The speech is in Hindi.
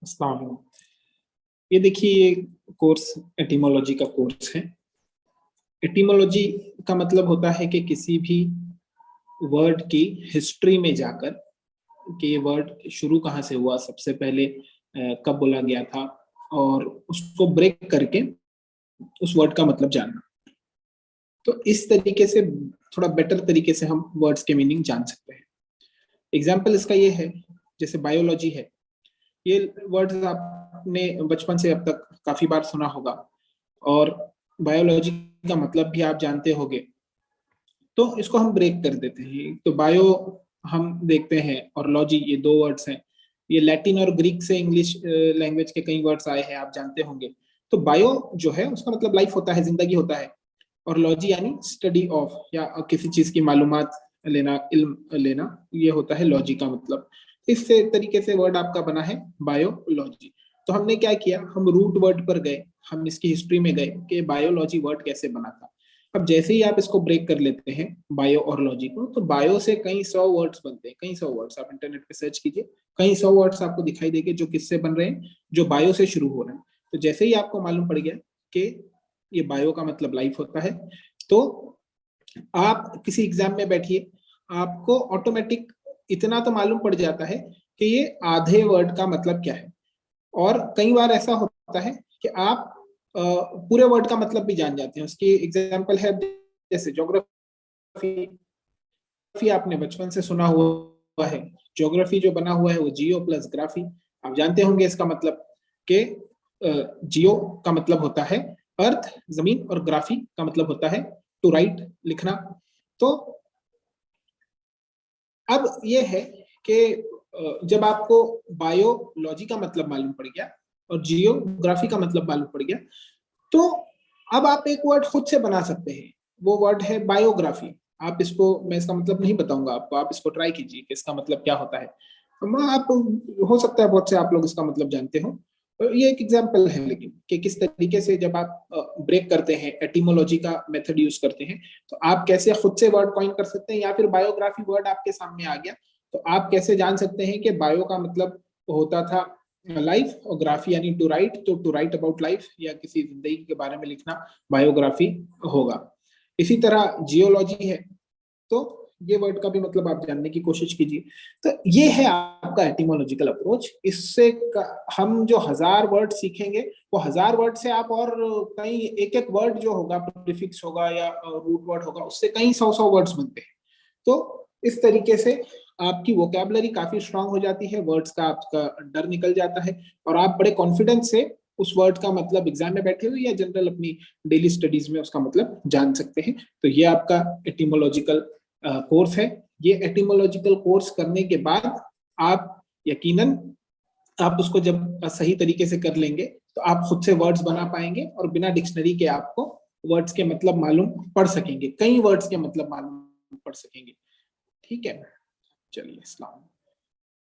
अस्सलाम वालेकुम। ये देखिए, ये कोर्स एटिमोलॉजी का कोर्स है। एटिमोलॉजी का मतलब होता है कि किसी भी वर्ड की हिस्ट्री में जाकर कि ये वर्ड शुरू कहाँ से हुआ, सबसे पहले कब बोला गया था, और उसको ब्रेक करके उस वर्ड का मतलब जानना। तो इस तरीके से थोड़ा बेटर तरीके से हम वर्ड्स के मीनिंग जान सकते हैं। एग्जाम्पल इसका ये है, जैसे बायोलॉजी है, ये वर्ड्स आपने बचपन से अब तक काफी बार सुना होगा, और बायोलॉजी का मतलब भी आप जानते होंगे। तो इसको हम ब्रेक कर देते हैं। तो बायो हम देखते हैं, और लॉजी, ये दो वर्ड्स हैं। ये लैटिन और ग्रीक से इंग्लिश लैंग्वेज के कई वर्ड्स आए हैं, आप जानते होंगे। तो बायो जो है उसका मतलब लाइफ होता है, जिंदगी होता है, और लॉजी यानी स्टडी ऑफ या किसी चीज की मालूमात लेना, इल्म लेना, ये होता है लॉजी का मतलब। इस तरीके से वर्ड आपका बना है बायोलॉजी। तो हमने क्या किया, हम रूट वर्ड पर गए, हम इसकी हिस्ट्री में गए कि बायोलॉजी वर्ड कैसे बना था। अब जैसे ही आप इसको ब्रेक कर लेते हैं बायो और लॉजी को, तो बायो से कई सौ वर्ड्स बनते हैं, कई सौ वर्ड्स। आप इंटरनेट पे सर्च कीजिए, कई सौ वर्ड्स आपको दिखाई देंगे जो किससे बन रहे हैं, जो बायो से शुरू हो रहे हैं। तो जैसे ही आपको मालूम पड़ गया कि ये बायो का मतलब लाइफ होता है, तो आप किसी एग्जाम में बैठिए, आपको ऑटोमेटिक इतना तो मालूम पड़ जाता है कि ये आधे वर्ड का मतलब क्या है। और कई बार ऐसा होता है कि आप पूरे वर्ड का मतलब भी जान जाते हैं। उसकी एग्जांपल है, जैसे ज्योग्राफी आपने बचपन से सुना हुआ है। ज्योग्राफी जो बना हुआ है वो जियो प्लस ग्राफी, आप जानते होंगे इसका मतलब कि जियो का मतलब होता है अर्थ, जमीन, और ग्राफी का मतलब होता है टू राइट, लिखना। तो अब ये है कि जब आपको बायोलॉजी का मतलब मालूम पड़ गया और जियोग्राफी का मतलब मालूम पड़ गया, तो अब आप एक वर्ड खुद से बना सकते हैं। वो वर्ड है बायोग्राफी। आप इसको, मैं इसका मतलब नहीं बताऊंगा आपको, आप इसको ट्राई कीजिए कि इसका मतलब क्या होता है। आप, हो सकता है बहुत से आप लोग इसका मतलब जानते हो। ये एक एग्जाम्पल है, लेकिन कि किस तरीके से जब आप ब्रेक करते हैं, एटिमोलॉजी का मेथड यूज करते हैं, तो आप कैसे खुद से वर्ड कॉइन कर सकते हैं। या फिर बायोग्राफी वर्ड आपके सामने आ गया, तो आप कैसे जान सकते हैं कि बायो का मतलब होता था लाइफ, और ग्राफी यानी टू राइट, तो टू राइट अबाउट लाइफ या किसी जिंदगी के बारे में लिखना बायोग्राफी होगा। इसी तरह जियोलॉजी है, तो ये वर्ड का भी मतलब आप जानने की कोशिश कीजिए। तो ये है आपका एटिमोलॉजिकल अप्रोच। इससे हम जो 1000 वर्ड सीखेंगे, वो 1000 वर्ड से आप और कई एक एक वर्ड जो होगा, प्रीफिक्स होगा या रूट वर्ड होगा, उससे कई सौ वर्ड्स बनते हैं। तो इस तरीके से आपकी वोकैबुलरी काफी स्ट्रांग हो जाती है, वर्ड्स का आपका डर निकल जाता है, और आप बड़े कॉन्फिडेंस से उस वर्ड का मतलब एग्जाम में बैठे हुए या जनरल अपनी डेली स्टडीज में उसका मतलब जान सकते हैं। तो ये आपका एटिमोलॉजिकल कोर्स है। ये एटिमोलॉजिकल कोर्स करने के बाद आप यकीनन, आप उसको जब सही तरीके से कर लेंगे, तो आप खुद से वर्ड्स बना पाएंगे, और बिना डिक्शनरी के आपको वर्ड्स के मतलब मालूम पड़ सकेंगे, कई वर्ड्स के मतलब मालूम पड़ सकेंगे। ठीक है, चलिए, अस्सलाम।